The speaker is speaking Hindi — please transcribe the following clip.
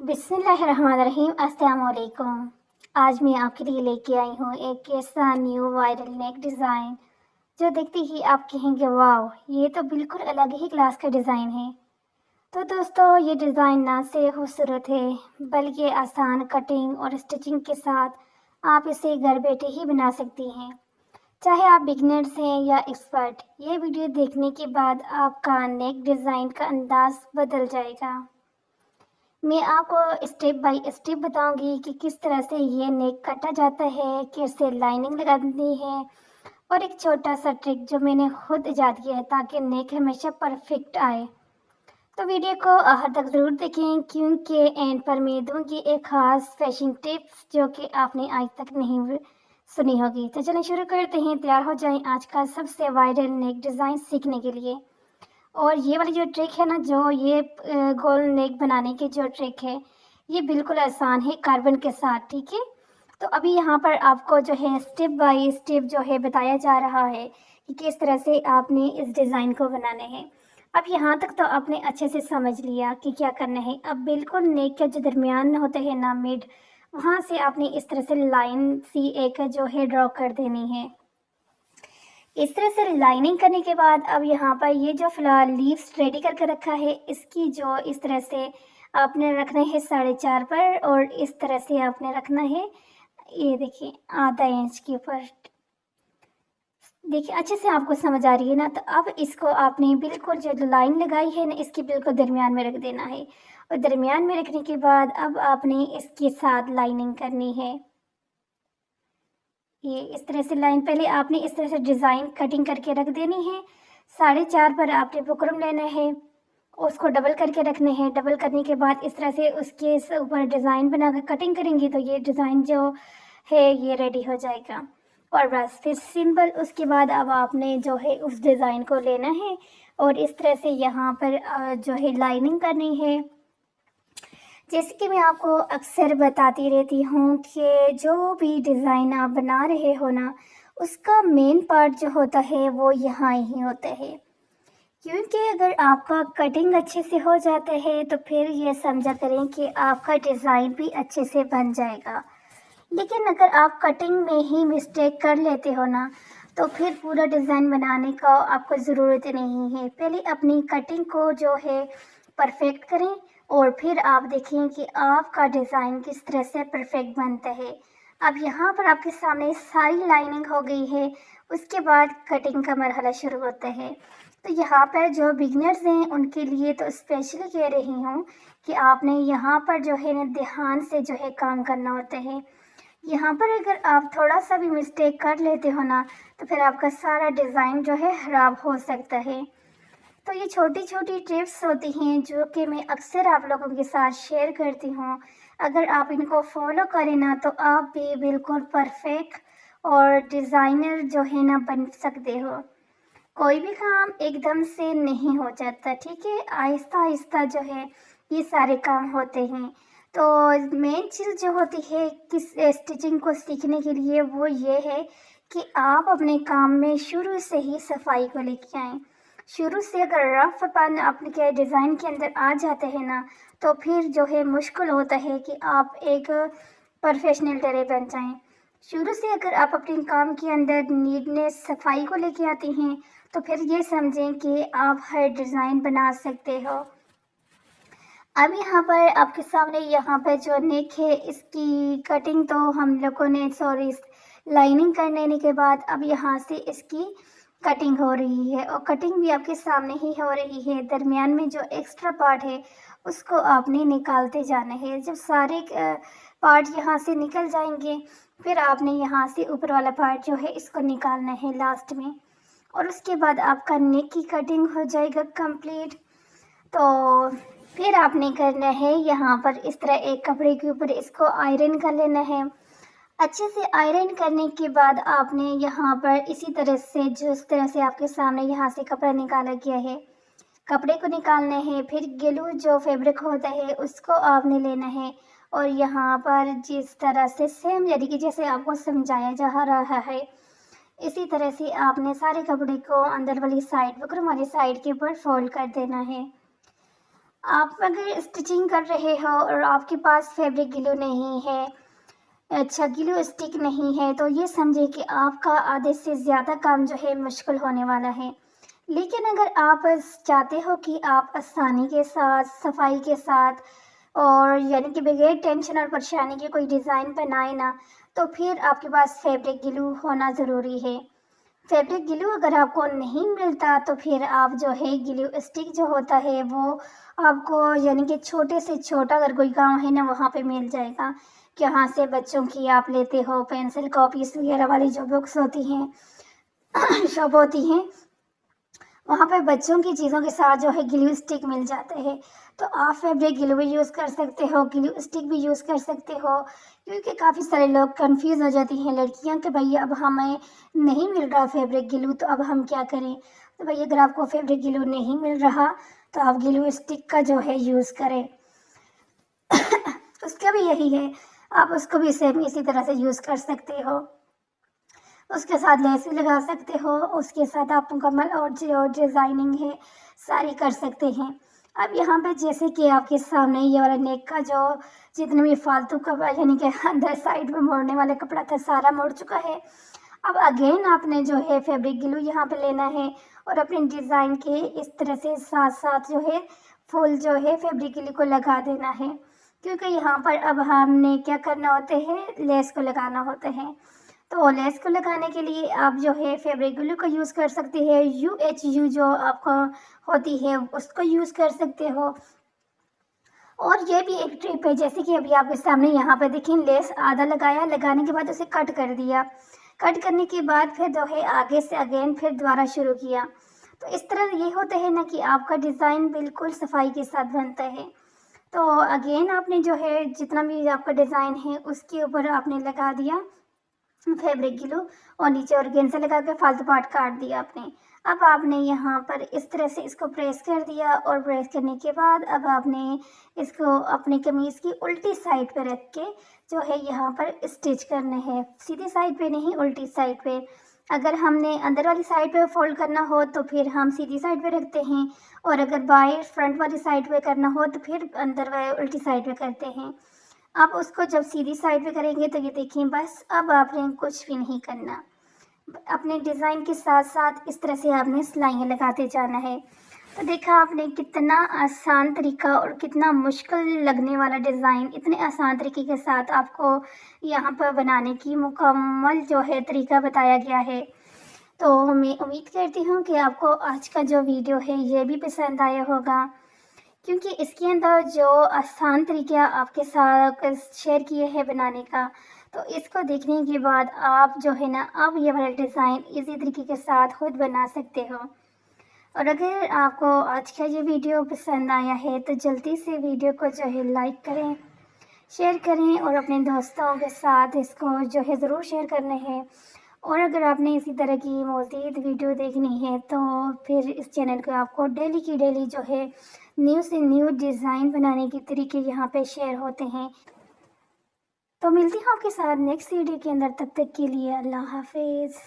बिस्मिल्लाहिर्रहमानिर्रहीम। अस्सलाम वालेकुम। आज मैं आपके लिए लेके आई हूँ एक ऐसा न्यू वायरल नेक डिज़ाइन जो देखते ही आप कहेंगे वाह, ये तो बिल्कुल अलग ही क्लास का डिज़ाइन है। तो दोस्तों, ये डिज़ाइन ना से खूबसूरत है बल्कि आसान कटिंग और स्टिचिंग के साथ आप इसे घर बैठे ही बना सकती हैं। चाहे आप बिगनर्स हैं या एक्सपर्ट, ये वीडियो देखने के बाद आपका नेक डिज़ाइन का अंदाज बदल जाएगा। मैं आपको स्टेप बाय स्टेप बताऊंगी कि किस तरह से ये नेक काटा जाता है, कैसे लाइनिंग लगानी है और एक छोटा सा ट्रिक जो मैंने खुद ईजाद किया है ताकि नेक हमेशा परफेक्ट आए। तो वीडियो को आखिर तक ज़रूर देखें क्योंकि एंड पर मैं दूंगी एक खास फैशन टिप्स जो कि आपने आज तक नहीं सुनी होगी। तो चलिए शुरू करते हैं। तैयार हो जाएं आज का सबसे वायरल नेक डिज़ाइन सीखने के लिए। और ये वाली जो ट्रिक है ना, जो ये गोल नेक बनाने की जो ट्रिक है, ये बिल्कुल आसान है कार्बन के साथ। ठीक है, तो अभी यहाँ पर आपको जो है स्टेप बाय स्टेप जो है बताया जा रहा है कि किस तरह से आपने इस डिज़ाइन को बनाना है। अब यहाँ तक तो आपने अच्छे से समझ लिया कि क्या करना है। अब बिल्कुल नेक के जो दरमियान होते हैं ना, मिड, वहाँ से आपने इस तरह से लाइन सी एक जो है ड्रॉ कर देनी है। इस तरह से लाइनिंग करने के बाद अब यहाँ पर ये जो फिलहाल लीव्स रेडी करके रखा है, इसकी जो इस तरह से आपने रखना है 4.5 पर, और इस तरह से आपने रखना है, ये देखिए, आधा इंच के ऊपर। देखिए अच्छे से आपको समझ आ रही है ना। तो अब इसको आपने बिल्कुल जो लाइन लगाई है ना, इसके बिल्कुल दरमियान में रख देना है। और दरमियान में रखने के बाद अब आपने इसके साथ लाइनिंग करनी है। ये इस तरह से लाइन पहले आपने इस तरह से डिज़ाइन कटिंग करके रख देनी है। 4.5 पर आपने बुकरम लेना है, उसको डबल करके रखना है। डबल करने के बाद इस तरह से उसके ऊपर डिज़ाइन बनाकर कटिंग करेंगी तो ये डिज़ाइन जो है ये रेडी हो जाएगा। और बस फिर सिंपल उसके बाद अब आपने जो है उस डिज़ाइन को लेना है और इस तरह से यहाँ पर जो है लाइनिंग करनी है। जैसे कि मैं आपको अक्सर बताती रहती हूँ कि जो भी डिज़ाइन आप बना रहे हो ना, उसका मेन पार्ट जो होता है वो यहाँ ही होता है। क्योंकि अगर आपका कटिंग अच्छे से हो जाता है तो फिर ये समझा करें कि आपका डिज़ाइन भी अच्छे से बन जाएगा। लेकिन अगर आप कटिंग में ही मिस्टेक कर लेते हो ना, तो फिर पूरा डिज़ाइन बनाने का आपको ज़रूरत नहीं है। पहले अपनी कटिंग को जो है परफेक्ट करें और फिर आप देखें कि आपका डिज़ाइन किस तरह से परफेक्ट बनता है। अब यहाँ पर आपके सामने सारी लाइनिंग हो गई है, उसके बाद कटिंग का मरहला शुरू होता है। तो यहाँ पर जो बिगनर्स हैं उनके लिए तो स्पेशली कह रही हूँ कि आपने यहाँ पर जो है ना ध्यान से जो है काम करना होता है। यहाँ पर अगर आप थोड़ा सा भी मिस्टेक कर लेते हो ना, तो फिर आपका सारा डिज़ाइन जो है ख़राब हो सकता है। तो ये छोटी छोटी टिप्स होती हैं जो कि मैं अक्सर आप लोगों के साथ शेयर करती हूँ। अगर आप इनको फॉलो करें ना, तो आप भी बिल्कुल परफेक्ट और डिज़ाइनर जो है ना बन सकते हो। कोई भी काम एकदम से नहीं हो जाता, ठीक है, आहिस्ता आहिस्ता जो है ये सारे काम होते हैं। तो मेन चीज़ जो होती है किस स्टिचिंग को सीखने के लिए वो ये है कि आप अपने काम में शुरू से ही सफाई को लेके आएँ। शुरू से अगर रफपन आपके डिज़ाइन के अंदर आ जाते हैं ना, तो फिर जो है मुश्किल होता है कि आप एक प्रोफेशनल टेलर बन जाएं। शुरू से अगर आप अपने काम के अंदर नीटनेस सफाई को लेके आती हैं, तो फिर ये समझें कि आप हर डिज़ाइन बना सकते हो। अब यहाँ पर आपके सामने यहाँ पर जो नेक है, इसकी कटिंग तो हम लोगों ने सॉरी लाइनिंग कर लेने के बाद अब यहाँ से इसकी कटिंग हो रही है, और कटिंग भी आपके सामने ही हो रही है। दरमियान में जो एक्स्ट्रा पार्ट है उसको आपने निकालते जाना है। जब सारे पार्ट यहाँ से निकल जाएंगे, फिर आपने यहाँ से ऊपर वाला पार्ट जो है इसको निकालना है लास्ट में, और उसके बाद आपका नेक की कटिंग हो जाएगा कंप्लीट। तो फिर आपने करना है यहाँ पर इस तरह एक कपड़े के ऊपर इसको आयरन कर लेना है। अच्छे से आयरन करने के बाद आपने यहाँ पर इसी तरह से जिस तरह से आपके सामने यहाँ से कपड़ा निकाला गया है, कपड़े को निकालना है। फिर ग्लू जो फैब्रिक होता है उसको आपने लेना है, और यहाँ पर जिस तरह से सेम यानी कि जैसे आपको समझाया जा रहा है, इसी तरह से आपने सारे कपड़े को अंदर वाली साइड बुकरम वाली साइड के ऊपर फोल्ड कर देना है। आप अगर स्टिचिंग कर रहे हो और आपके पास फैब्रिक ग्लू नहीं है, अच्छा ग्लू स्टिक नहीं है, तो ये समझिए कि आपका आधे से ज़्यादा काम जो है मुश्किल होने वाला है। लेकिन अगर आप चाहते हो कि आप आसानी के साथ, सफाई के साथ और यानी कि बगैर टेंशन और परेशानी के कोई डिज़ाइन बनाए ना, तो फिर आपके पास फैब्रिक ग्लू होना ज़रूरी है। फैब्रिक ग्लू अगर आपको नहीं मिलता तो फिर आप जो है ग्लू स्टिक जो होता है वो आपको यानी कि छोटे से छोटा अगर कोई गांव है ना वहाँ पे मिल जाएगा, कि यहाँ से बच्चों की आप लेते हो पेंसिल कॉपीज वगैरह वाली जो बुक्स होती हैं शॉप होती हैं, वहाँ पे बच्चों की चीज़ों के साथ जो है ग्लू स्टिक मिल जाते हैं। तो आप फैब्रिक ग्लू भी यूज़ कर सकते हो, ग्लू स्टिक भी यूज़ कर सकते हो, क्योंकि काफ़ी सारे लोग कंफ्यूज हो जाती हैं लड़कियाँ कि भाई अब हमें नहीं मिल रहा फैब्रिक ग्लू, तो अब हम क्या करें। तो भाई अगर आपको फैब्रिक ग्लू नहीं मिल रहा तो आप ग्लू स्टिक का जो है यूज़ करें। उसका भी यही है, आप उसको भी सेम इसी तरह से यूज़ कर सकते हो। उसके साथ लेस भी लगा सकते हो, उसके साथ आप मुकम्मल और जो डिज़ाइनिंग है सारी कर सकते हैं। अब यहाँ पे जैसे कि आपके सामने ये वाला नेक का जो जितने भी फालतू कपड़ा यानी कि अंदर साइड में मोड़ने वाला कपड़ा था सारा मोड़ चुका है। अब अगेन आपने जो है फैब्रिक ग्लू यहाँ पे लेना है और अपने डिज़ाइन के इस तरह से साथ साथ जो है फुल जो है फैब्रिक ग्लू को लगा देना है, क्योंकि यहाँ पर अब हमने क्या करना होते हैं, लेस को लगाना होता है। तो लेस को लगाने के लिए आप जो है फैब्रिक ग्लू का यूज़ कर सकते हैं, UHU जो आपको होती है उसको यूज़ कर सकते हो। और ये भी एक ट्रिप है, जैसे कि अभी आपके सामने यहाँ पे देखें लेस आधा लगाया, लगाने के बाद उसे कट कर दिया, कट करने के बाद फिर जो है आगे से अगेन फिर दोबारा शुरू किया। तो इस तरह ये होता है ना कि आपका डिज़ाइन बिल्कुल सफाई के साथ बनता है। तो अगेन आपने जो है जितना भी आपका डिज़ाइन है उसके ऊपर आपने लगा दिया फैब्रिक ग्लू और नीचे ऑर्गेन्जा लगा के फालतू पार्ट काट दिया आपने। अब आपने यहाँ पर इस तरह से इसको प्रेस कर दिया और प्रेस करने के बाद अब आपने इसको अपनी कमीज़ की उल्टी साइड पे रख के जो है यहाँ पर स्टिच करना है, सीधी साइड पे नहीं उल्टी साइड पे। अगर हमने अंदर वाली साइड पे फोल्ड करना हो तो फिर हम सीधी साइड पे रखते हैं, और अगर बाहर फ्रंट वाली साइड पे करना हो तो फिर अंदर वाली उल्टी साइड पे करते हैं। आप उसको जब सीधी साइड पे करेंगे तो ये देखिए बस अब आपने कुछ भी नहीं करना, अपने डिज़ाइन के साथ साथ इस तरह से आपने सिलाइयाँ लगाते जाना है। तो देखा आपने कितना आसान तरीका और कितना मुश्किल लगने वाला डिज़ाइन इतने आसान तरीके के साथ आपको यहाँ पर बनाने की मुकम्मल जो है तरीका बताया गया है। तो मैं उम्मीद करती हूँ कि आपको आज का जो वीडियो है ये भी पसंद आया होगा, क्योंकि इसके अंदर जो आसान तरीका आपके साथ शेयर किए हैं बनाने का, तो इसको देखने के बाद आप जो है ना अब ये वाला डिज़ाइन इजी तरीके के साथ खुद बना सकते हो। और अगर आपको आज का ये वीडियो पसंद आया है तो जल्दी से वीडियो को जो है लाइक करें, शेयर करें और अपने दोस्तों के साथ इसको जो है ज़रूर शेयर करना है। और अगर आपने इसी तरह की मज़ीद वीडियो देखनी है तो फिर इस चैनल को आपको डेली की डेली जो है न्यू से न्यू डिज़ाइन बनाने के तरीके यहाँ पे शेयर होते हैं। तो मिलती हूँ आपके साथ नेक्स्ट वीडियो के अंदर, तब तक के लिए अल्लाह हाफिज़।